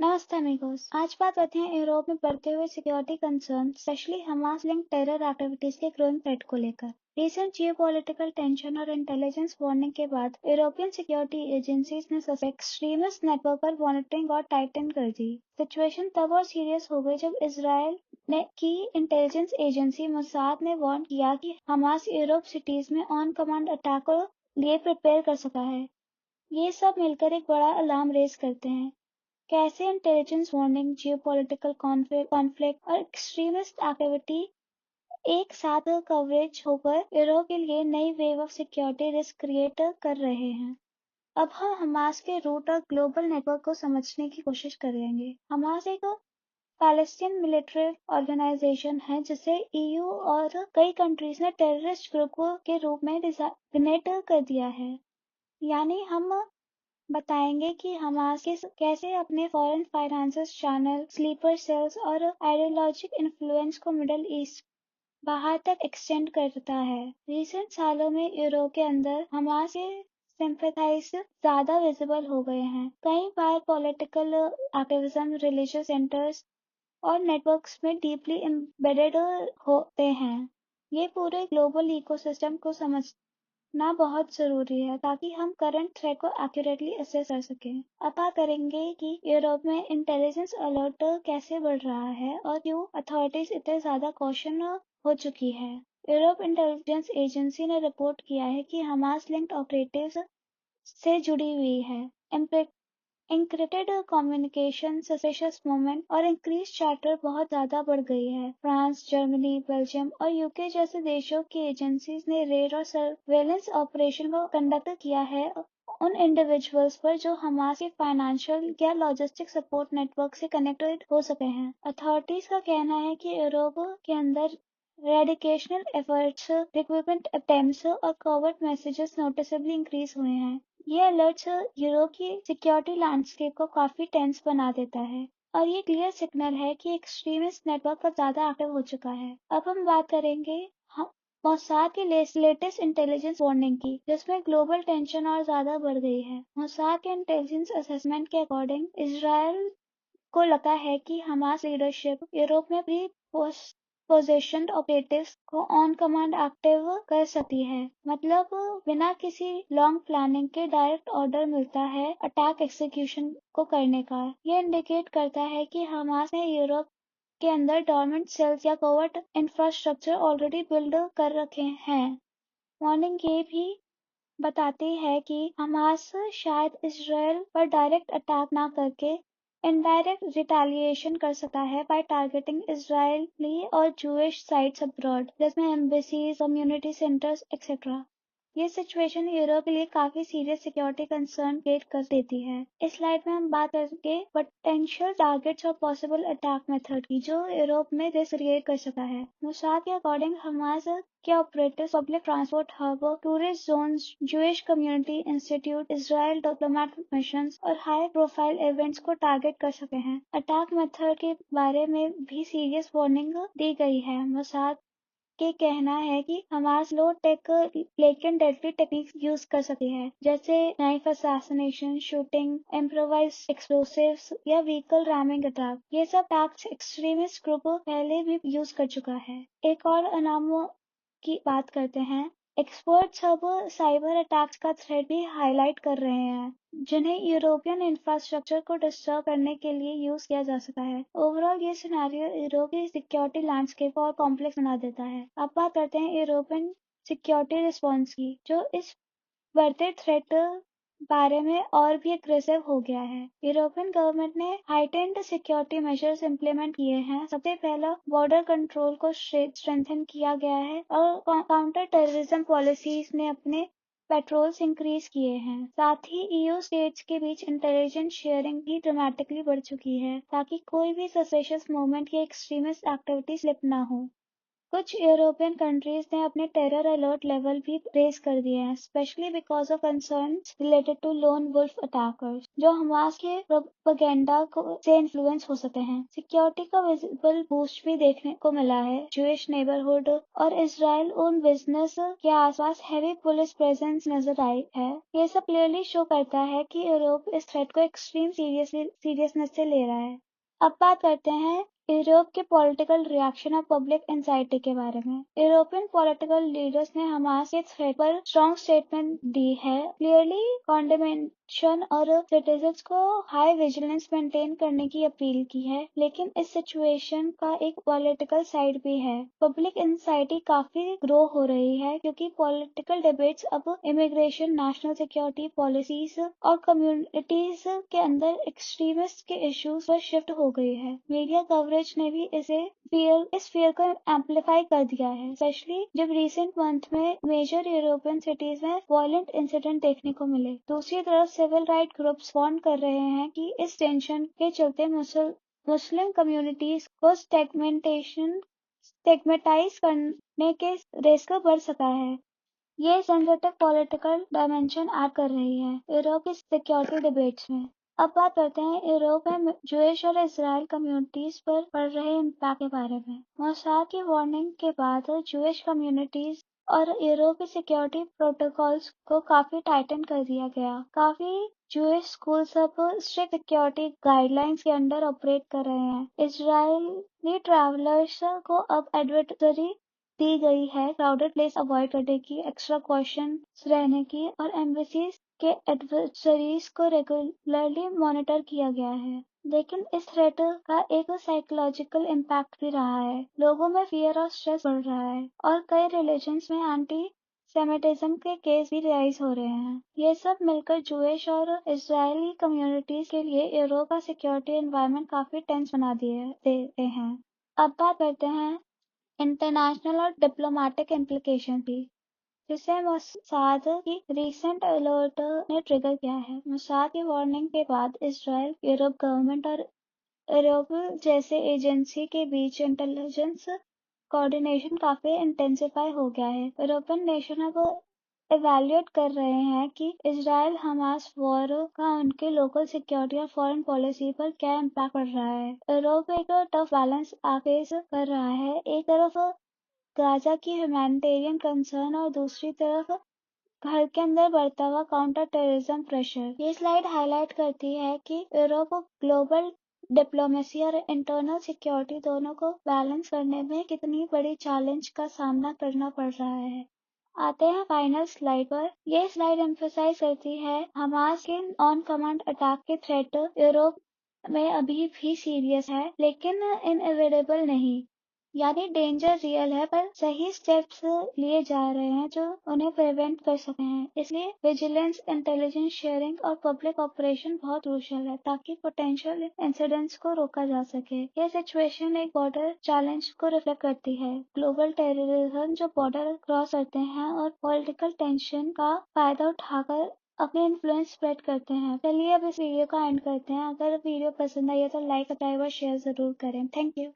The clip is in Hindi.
नमस्ते अमीगोस। आज बात करते हैं यूरोप में बढ़ते हुए security concern, specially Hamas link terror activities के ग्रोइंग थ्रेट को लेकर। रिसेंट जियोपॉलिटिकल टेंशन और इंटेलिजेंस वार्निंग के बाद यूरोपियन सिक्योरिटी एजेंसीज ने एक्सट्रीमिस्ट नेटवर्क पर मॉनिटरिंग और टाइटन कर दी। सिचुएशन तब और सीरियस हो गई जब इसराइल की इंटेलिजेंस एजेंसी मोसाद ने वार्न किया कि हमास यूरोप सिटीज में ऑन कमांड अटैक को लिए प्रिपेयर कर सका है। ये सब मिलकर एक बड़ा अलार्म रेज करते हैं। कैसे इंटेलिजेंस वार्निंग, जियोपॉलिटिकल कॉन्फ्लिक्ट और एक्सट्रीमिस्ट एक्टिविटी एक साथ कवरेज होकर यूरोप के लिए नई wave of security risk create कर रहे हैं। अब हम हमास के रूट और ग्लोबल नेटवर्क को समझने की कोशिश करेंगे। हमास एक पैलेस्टीन मिलिट्री ऑर्गेनाइजेशन है जिसे ईयू और कई कंट्रीज ने टेररिस्ट ग्रुप के रूप में डिजाइनेट कर दिया है। यानी हम बताएंगे कि हमास कैसे अपने foreign finance channel, sleeper cells और आइडियोलॉजिक इन्फ्लुएंस को मिडल ईस्ट बाहर तक एक्सटेंड करता है। रिसेंट सालों में यूरोप के अंदर हमास के सिंपैथाइज ज्यादा विजिबल हो गए हैं। कई बार पॉलिटिकल एक्टिविज्म, रिलीजियस सेंटर्स और नेटवर्क्स में डीपली एम्बेडेड होते हैं। ये पूरे ग्लोबल इकोसिस्टम को समझना बहुत जरूरी है ताकि हम करंट थ्रेट को एक्यूरेटली असेस कर सकें। अब बात करेंगे कि यूरोप में इंटेलिजेंस अलर्ट कैसे बढ़ रहा है और क्यों अथॉरिटीज इतने ज्यादा कॉशन हो चुकी है। यूरोप इंटेलिजेंस एजेंसी ने रिपोर्ट किया है कि हमास लिंक्ड ऑपरेटिव्स से जुड़ी हुई है। एन्क्रिप्टेड कम्युनिकेशन, सस्पिशियस मूवमेंट और इंक्रीज चार्टर बहुत ज्यादा बढ़ गई है। फ्रांस, जर्मनी, बेल्जियम और यूके जैसे देशों की एजेंसीज ने रेड और सर्वेलेंस ऑपरेशन को कंडक्ट किया है उन इंडिविजुअल्स पर जो हमास के फाइनेंशियल या लॉजिस्टिक सपोर्ट नेटवर्क से कनेक्टेड हो सके हैं। अथॉरिटीज का कहना है कि यूरोप के अंदर रेडिकेशनल एफर्ट्स, रिक्रूटमेंट अटेम्प्ट्स और कॉवर्ट मैसेजेस नोटिसेबली इंक्रीज हुए हैं। ये अलर्ट्स यूरोप की सिक्योरिटी लैंडस्केप को काफी टेंस बना देता है और ये क्लियर सिग्नल है कि एक्सट्रीमिस्ट नेटवर्क पर ज्यादा एक्टिव हो चुका है। अब हम बात करेंगे मोसाद की लेटेस्ट इंटेलिजेंस वार्निंग की, जिसमें ग्लोबल टेंशन और ज्यादा बढ़ गई है। मोसाद के इंटेलिजेंस असेसमेंट के अकॉर्डिंग इसराइल को लगता है कि हमास लीडरशिप यूरोप में प्री पोजीशन्ड ऑपरेटिव्स को ऑन कमांड एक्टिव कर सकती है। मतलब बिना किसी लॉन्ग प्लानिंग के डायरेक्ट ऑर्डर मिलता है अटैक एग्जीक्यूशन को करने का। यह इंडिकेट करता है कि हमास ने यूरोप के अंदर डोरमेंट सेल्स या कोवर्ट इंफ्रास्ट्रक्चर ऑलरेडी बिल्ड कर रखे हैं। वार्निंग ये भी बताती है कि हमास शायद इसराइल पर डायरेक्ट अटैक ना करके इनडायरेक्ट रिटेलिएशन कर सकता है बाय टारगेटिंग इजरायली और जूइश साइट्स अब्रॉड, जिसमें एम्बेसीज, कम्युनिटी सेंटर्स एक्सेट्रा। ये सिचुएशन यूरोप के लिए काफी सीरियस सिक्योरिटी कंसर्न क्रिएट कर देती है। इस स्लाइड में हम बात करेंगे पोटेंशियल टारगेट्स और पॉसिबल अटैक मेथड की जो यूरोप में रिस्क क्रिएट कर सकता है। मोसाद के अकॉर्डिंग हमास के operators public transport hub, tourist zones, Jewish community institute, Israel diplomatic missions और हाई प्रोफाइल इवेंट्स को टारगेट कर सके हैं। अटैक मेथड के बारे में भी सीरियस वार्निंग दी गई है। मोसाद के कहना है कि हमास लो टेक लेकिन डेडली टेक्निक्स यूज कर सकती है, जैसे knife assassination, shooting, improvised explosives या व्हीकल रैमिंग अटैक। ये सब अटैक्स एक्सट्रीमिस्ट ग्रुप पहले भी यूज कर चुका है। एक और अनामों की बात करते हैं। एक्सपर्ट्स अब साइबर अटैक्स का थ्रेट भी हाईलाइट कर रहे हैं, जिन्हें यूरोपियन इंफ्रास्ट्रक्चर को डिस्टर्ब करने के लिए यूज किया जा सकता है। ओवरऑल ये सिनेरियो यूरोप की सिक्योरिटी लैंडस्केप को और कॉम्प्लेक्स बना देता है। अब बात करते हैं यूरोपियन सिक्योरिटी रिस्पॉन्स की, जो इस बढ़ते थ्रेट बारे में और भी अग्रेसिव हो गया है। यूरोपियन गवर्नमेंट ने हाइटेंड सिक्योरिटी मेजर्स इम्प्लीमेंट किए हैं। सबसे पहला बॉर्डर कंट्रोल को स्ट्रेंथन किया गया है और काउंटर टेररिज्म पॉलिसीज ने अपने पेट्रोल्स इंक्रीज किए हैं। साथ ही ईयू स्टेट्स के बीच इंटेलिजेंस शेयरिंग भी ड्रामेटिकली बढ़ चुकी है ताकि कोई भी सस्पिशियस मूवमेंट या एक्सट्रीमिस्ट एक्टिविटी स्लिप ना हो। कुछ यूरोपियन कंट्रीज ने अपने टेरर अलर्ट लेवल भी रेज कर दिए हैं, specially because of concerns related to lone wolf attackers जो हमास के प्रोपेगेंडा से इन्फ्लुएंस हो सकते हैं। सिक्योरिटी का विजिबल बूस्ट भी देखने को मिला है। जूइश नेबरहुड और इजराइल ओन बिजनेस के आसपास हैवी पुलिस प्रेजेंस नजर आई है। ये सब क्लियरली शो करता है कि यूरोप इस थ्रेट को एक्सट्रीम सीरियसनेस से ले रहा है। अब बात करते हैं यूरोप के पॉलिटिकल रिएक्शन और पब्लिक एंजाइटी के बारे में। यूरोपियन पॉलिटिकल लीडर्स ने हमास के थ्रेट पर स्ट्रॉन्ग स्टेटमेंट दी है, क्लियरली कॉन्डेमेशन और सिटीजन्स को हाई विजिलेंस मेंटेन करने की अपील की है। लेकिन इस सिचुएशन का एक पॉलिटिकल साइड भी है। पब्लिक एंजाइटी काफी ग्रो हो रही है क्योंकि पॉलिटिकल डिबेट्स अब इमिग्रेशन, नेशनल सिक्योरिटी पॉलिसीज और कम्युनिटीज के अंदर एक्सट्रीमिस्ट के इश्यूज पर शिफ्ट हो गई है। मीडिया कवरेज ने भी इस फियर को एम्पलीफाई कर दिया है, स्पेशली जब रिसेंट मंथ में मेजर यूरोपियन सिटीज में वायलेंट इंसिडेंट देखने को मिले। दूसरी तरफ सिविल राइट ग्रुप्स वार्न कर रहे हैं कि इस टेंशन के चलते मुस्लिम कम्युनिटीज को स्टेगमेटाइज करने के रिस्क बढ़ सकता है। ये सेंसिटिव पॉलिटिकल डायमेंशन ऐड कर रही है यूरोप की सिक्योरिटी डिबेट्स में। अब बात करते हैं यूरोप में जूइश और इजराइल कम्युनिटीज पर पड़ रहे इम्पैक्ट के बारे में। मोसाद की वार्निंग के बाद जूइश कम्युनिटीज और यूरोप के सिक्योरिटी प्रोटोकॉल्स को काफी टाइटन कर दिया गया। काफी जूइश स्कूल्स अब स्ट्रिक्ट सिक्योरिटी गाइडलाइंस के अंडर ऑपरेट कर रहे हैं। इजरायली ट्रैवलर्स को अब एडवाइजरी दी गई है क्राउडेड प्लेस अवॉइड करने की, एक्स्ट्रा कॉशंस रहने की और एम्बेसीज के एडवर्सरीज को रेगुलरली मॉनिटर किया गया है। लेकिन इस थ्रेट का एक साइकोलॉजिकल इम्पैक्ट भी रहा है। लोगों में फियर और स्ट्रेस बढ़ रहा है और कई रिलीजन्स में एंटी सेमिटिज्म के केस भी राइज हो रहे हैं। ये सब मिलकर जूइश और इजरायली कम्युनिटीज के लिए यूरोप का सिक्योरिटी एनवायरनमेंट काफी टेंस बना देते हैं। अब बात करते हैं इंटरनेशनल और डिप्लोमेटिक इम्प्लीकेशन भी, जिसे मोसाद की रीसेंट अलर्ट ने ट्रिगर किया है। मोसाद की वार्निंग के बाद इजराइल, यूरोप गवर्नमेंट और यूरोप जैसे एजेंसी के बीच इंटेलिजेंस कोऑर्डिनेशन काफी इंटेंसिफाई हो गया है। यूरोपियन नेशन अब इवैल्यूएट कर रहे हैं कि इजराइल हमास वॉर का उनके लोकल सिक्योरिटी और फॉरेन पॉलिसी पर क्या इम्पैक्ट पड़ रहा है। यूरोप एक टफ बैलेंस फेस कर रहा है। एक तरफ गाजा की ह्यूमैनिटेरियन कंसर्न और दूसरी तरफ घर के अंदर बढ़ता हुआ काउंटर टेररिज्म प्रेशर। ये स्लाइड हाईलाइट करती है कि यूरोप को ग्लोबल डिप्लोमेसी और इंटरनल सिक्योरिटी दोनों को बैलेंस करने में कितनी बड़ी चैलेंज का सामना करना पड़ रहा है। आते हैं फाइनल स्लाइड पर। ये स्लाइड एम्फसाइज करती है हमास के ऑन कमांड अटैक के थ्रेट यूरोप में अभी भी सीरियस है, लेकिन इनएविटेबल नहीं। यानी डेंजर रियल है, पर सही स्टेप्स लिए जा रहे हैं जो उन्हें प्रिवेंट कर सकते हैं। इसलिए विजिलेंस, इंटेलिजेंस शेयरिंग और पब्लिक ऑपरेशन बहुत क्रूशियल है ताकि पोटेंशियल इंसिडेंट्स को रोका जा सके। यह सिचुएशन एक बॉर्डर चैलेंज को रिफ्लेक्ट करती है, ग्लोबल टेररिज्म जो बॉर्डर क्रॉस करते हैं और पॉलिटिकल टेंशन का फायदा उठाकर अपने इन्फ्लुएंस स्प्रेड करते हैं। चलिए अब इस वीडियो का एंड करते हैं। अगर वीडियो पसंद आई है तो लाइक, सब्सक्राइब और शेयर जरूर करें। Thank you.